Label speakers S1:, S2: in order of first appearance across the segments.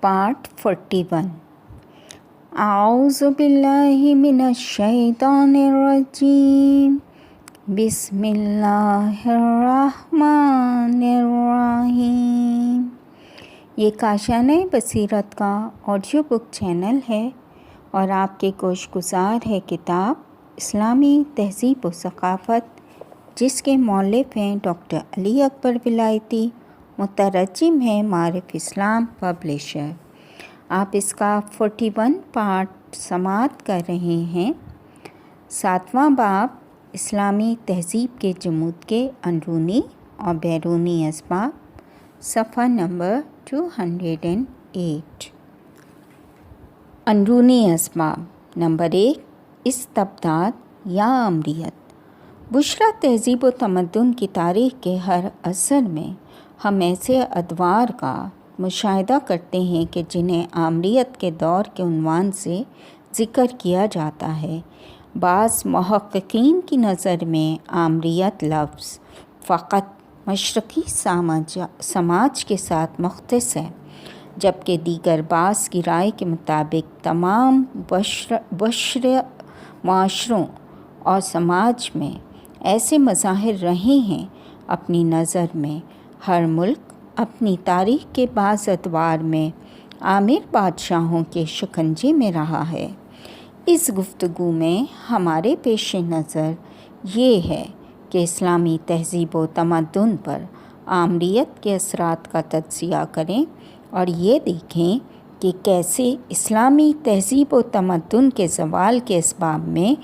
S1: Part 41 اعوذ باللہ من الشیطان الرجیم بسم اللہ الرحمن الرحیم۔ یہ کاشانہ بصیرت کا آڈیو بک چینل ہے اور آپ کے گوش گزار ہے کتاب اسلامی تہذیب و ثقافت، جس کے مؤلف ہیں ڈاکٹر علی اکبر ولایتی، مترجم ہے معارف اسلام پبلیشر۔ آپ اس کا 41 پارٹ سماعت کر رہے ہیں۔ 7واں باب اسلامی تہذیب کے جمود کے اندرونی اور بیرونی اسباب، صفحہ نمبر 208۔ اندرونی اسباب۔ نمبر 1، استبداد یا آمریت۔ بشرا تہذیب و تمدن کی تاریخ کے ہر عصر میں ہم ایسے ادوار کا مشاہدہ کرتے ہیں کہ جنہیں آمریت کے دور کے عنوان سے ذکر کیا جاتا ہے۔ بعض محققین کی نظر میں آمریت لفظ فقط مشرقی سماج کے ساتھ مختص ہے، جبکہ دیگر بعض کی رائے کے مطابق تمام معاشروں اور سماج میں ایسے مظاہر رہے ہیں۔ اپنی نظر میں ہر ملک اپنی تاریخ کے بعض ادوار میں عامر بادشاہوں کے شکنجے میں رہا ہے۔ اس گفتگو میں ہمارے پیش نظر یہ ہے کہ اسلامی تہذیب و تمدن پر آمریت کے اثرات کا تجزیہ کریں اور یہ دیکھیں کہ کیسے اسلامی تہذیب و تمدن کے زوال کے اسباب میں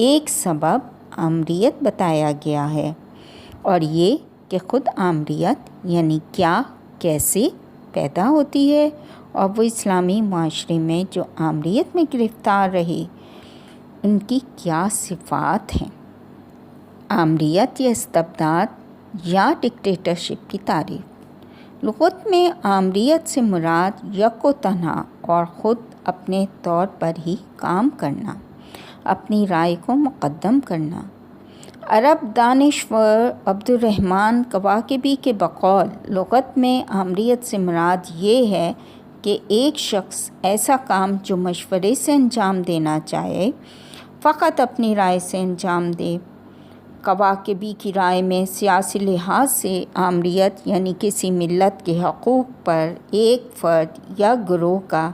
S1: ایک سبب آمریت بتایا گیا ہے، اور یہ کہ خود آمریت یعنی کیا، کیسے پیدا ہوتی ہے، اور وہ اسلامی معاشرے میں جو آمریت میں گرفتار رہے ان کی کیا صفات ہیں۔ آمریت یا استبداد یا ڈکٹیٹرشپ کی تعریف۔ لغت میں آمریت سے مراد یک و تنہا اور خود اپنے طور پر ہی کام کرنا، اپنی رائے کو مقدم کرنا۔ عرب دانشور عبدالرحمن کواکبی کے بقول لغت میں آمریت سے مراد یہ ہے کہ ایک شخص ایسا کام جو مشورے سے انجام دینا چاہے فقط اپنی رائے سے انجام دے۔ کواکبی کی رائے میں سیاسی لحاظ سے آمریت یعنی کسی ملت کے حقوق پر ایک فرد یا گروہ کا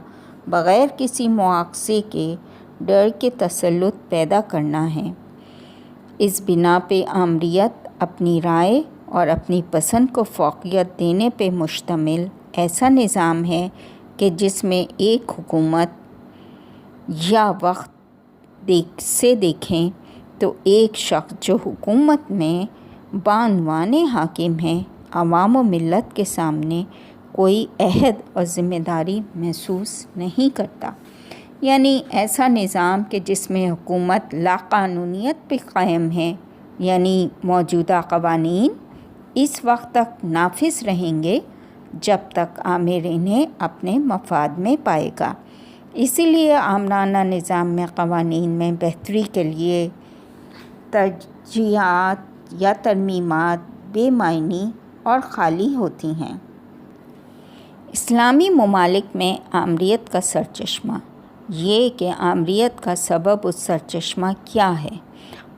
S1: بغیر کسی مواخذے کے ڈر کے تسلط پیدا کرنا ہے۔ اس بنا پہ آمریت اپنی رائے اور اپنی پسند کو فوقیت دینے پہ مشتمل ایسا نظام ہے کہ جس میں ایک حکومت یا وقت سے دیکھیں تو ایک شخص جو حکومت میں بعنوان حاکم ہے عوام و ملت کے سامنے کوئی عہد اور ذمہ داری محسوس نہیں کرتا، یعنی ایسا نظام کہ جس میں حکومت لاقانونیت پہ قائم ہے، یعنی موجودہ قوانین اس وقت تک نافذ رہیں گے جب تک آمر انہیں اپنے مفاد میں پائے گا۔ اسی لیے آمرانہ نظام میں قوانین میں بہتری کے لیے ترجیحات یا ترمیمات بے معنی اور خالی ہوتی ہیں۔ اسلامی ممالک میں آمریت کا سرچشمہ۔ یہ کہ آمریت کا سبب و سرچشمہ کیا ہے،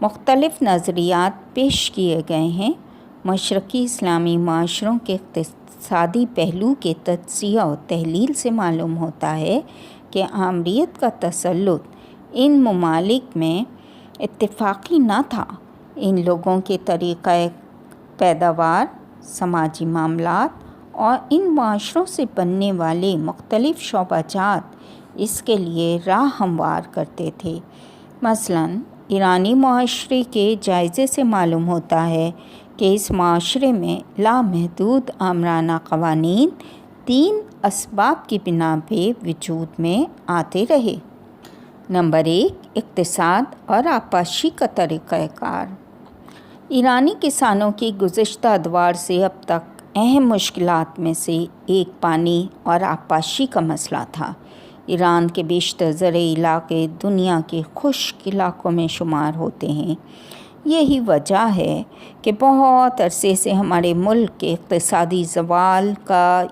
S1: مختلف نظریات پیش کیے گئے ہیں۔ مشرقی اسلامی معاشروں کے اقتصادی پہلو کے تجزیہ و تحلیل سے معلوم ہوتا ہے کہ آمریت کا تسلط ان ممالک میں اتفاقی نہ تھا۔ ان لوگوں کے طریقہ پیداوار، سماجی معاملات اور ان معاشروں سے بننے والے مختلف شعبہ جات اس کے لیے راہ ہموار کرتے تھے۔ مثلاً ایرانی معاشرے کے جائزے سے معلوم ہوتا ہے کہ اس معاشرے میں لامحدود آمرانہ قوانین 3 اسباب کی بنا پہ وجود میں آتے رہے۔ نمبر 1، اقتصاد اور آبپاشی کا طریقہ کار۔ ایرانی کسانوں کی گزشتہ ادوار سے اب تک اہم مشکلات میں سے ایک پانی اور آبپاشی کا مسئلہ تھا۔ ایران کے بیشتر زرعی علاقے دنیا کے خشک علاقوں میں شمار ہوتے ہیں۔ یہی وجہ ہے کہ بہت عرصے سے ہمارے ملک کے اقتصادی زوال کا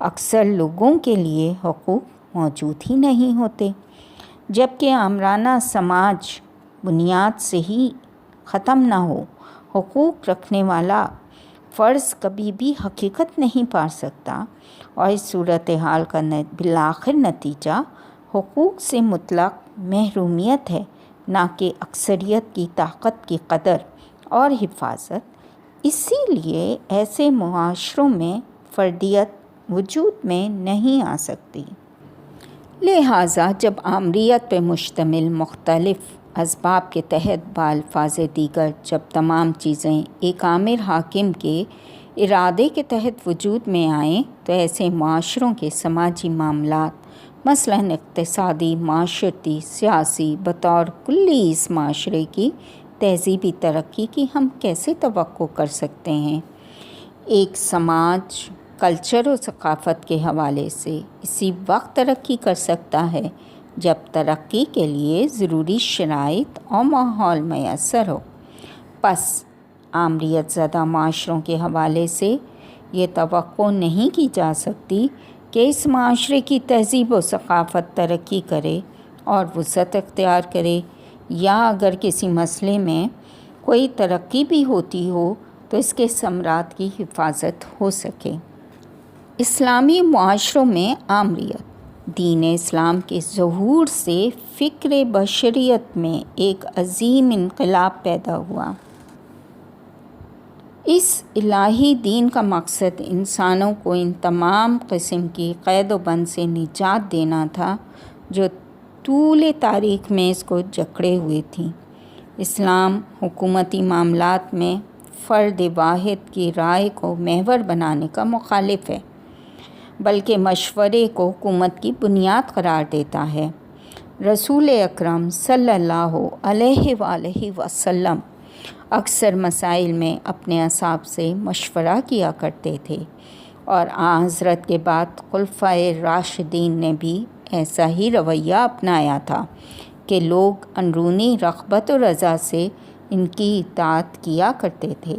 S1: اکثر لوگوں کے لیے حقوق موجود ہی نہیں ہوتے، جبکہ آمرانہ سماج بنیاد سے ہی ختم نہ ہو۔ حقوق رکھنے والا فرض کبھی بھی حقیقت نہیں پا سکتا، اور اس صورتحال کا بالآخر نتیجہ حقوق سے مطلق محرومیت ہے، نہ کہ اکثریت کی طاقت کی قدر اور حفاظت۔ اسی لیے ایسے معاشروں میں فردیت وجود میں نہیں آ سکتی۔ لہٰذا جب آمریت پہ مشتمل مختلف اسباب کے تحت بالفاظ دیگر جب تمام چیزیں ایک آمر حاکم کے ارادے کے تحت وجود میں آئیں تو ایسے معاشروں کے سماجی معاملات، مثلاً اقتصادی، معاشرتی، سیاسی، بطور کلی اس معاشرے کی تہذیبی ترقی کی ہم کیسے توقع کر سکتے ہیں؟ ایک سماج کلچر و ثقافت کے حوالے سے اسی وقت ترقی کر سکتا ہے جب ترقی کے لیے ضروری شرائط اور ماحول میسر ہو۔ پس آمریت زدہ معاشروں کے حوالے سے یہ توقع نہیں کی جا سکتی کہ اس معاشرے کی تہذیب و ثقافت ترقی کرے اور وسعت اختیار کرے، یا اگر کسی مسئلے میں کوئی ترقی بھی ہوتی ہو تو اس کے ثمرات کی حفاظت ہو سکے۔ اسلامی معاشروں میں آمریت، دین اسلام کے ظہور سے فکر بشریت میں ایک عظیم انقلاب پیدا ہوا۔ اس الہی دین کا مقصد انسانوں کو ان تمام قسم کی قید و بند سے نجات دینا تھا جو طول تاریخ میں اس کو جکڑے ہوئے تھیں۔ اسلام حکومتی معاملات میں فرد واحد کی رائے کو محور بنانے کا مخالف ہے، بلکہ مشورے کو حکومت کی بنیاد قرار دیتا ہے۔ رسول اکرم صلی اللہ علیہ وآلہ وسلم اکثر مسائل میں اپنے اصحاب سے مشورہ کیا کرتے تھے، اور آن حضرت کے بعد خلفائے راشدین نے بھی ایسا ہی رویہ اپنایا تھا کہ لوگ اندرونی رغبت و رضا سے ان کی اطاعت کیا کرتے تھے۔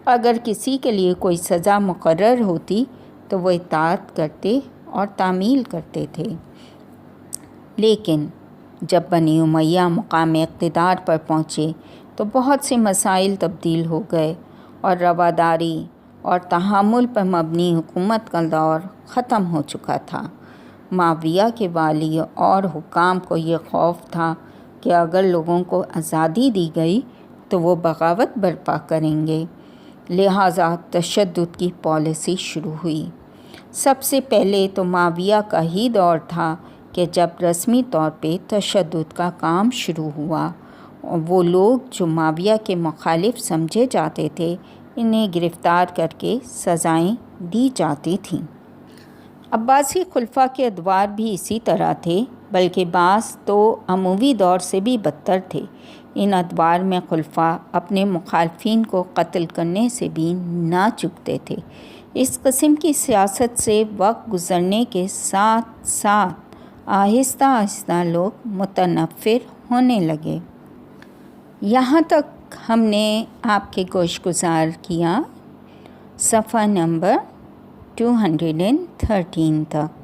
S1: اگر کسی کے لیے کوئی سزا مقرر ہوتی تو وہ اطاعت کرتے اور تعمیل کرتے تھے۔ لیکن جب بنی امیہ مقام اقتدار پر پہنچے تو بہت سے مسائل تبدیل ہو گئے اور رواداری اور تحمل پر مبنی حکومت کا دور ختم ہو چکا تھا۔ معاویہ کے والی اور حکام کو یہ خوف تھا کہ اگر لوگوں کو آزادی دی گئی تو وہ بغاوت برپا کریں گے، لہٰذا تشدد کی پالیسی شروع ہوئی۔ سب سے پہلے تو معاویہ کا ہی دور تھا کہ جب رسمی طور پہ تشدد کا کام شروع ہوا، اور وہ لوگ جو معاویہ کے مخالف سمجھے جاتے تھے انہیں گرفتار کر کے سزائیں دی جاتی تھیں۔ عباسی خلفاء کے ادوار بھی اسی طرح تھے، بلکہ بعض تو اموی دور سے بھی بدتر تھے۔ ان ادوار میں خلفاء اپنے مخالفین کو قتل کرنے سے بھی نہ چکتے تھے۔ اس قسم کی سیاست سے وقت گزرنے کے ساتھ ساتھ آہستہ آہستہ لوگ متنفر ہونے لگے۔ یہاں تک ہم نے آپ کے گوش گزار کیا صفحہ نمبر 213 تک۔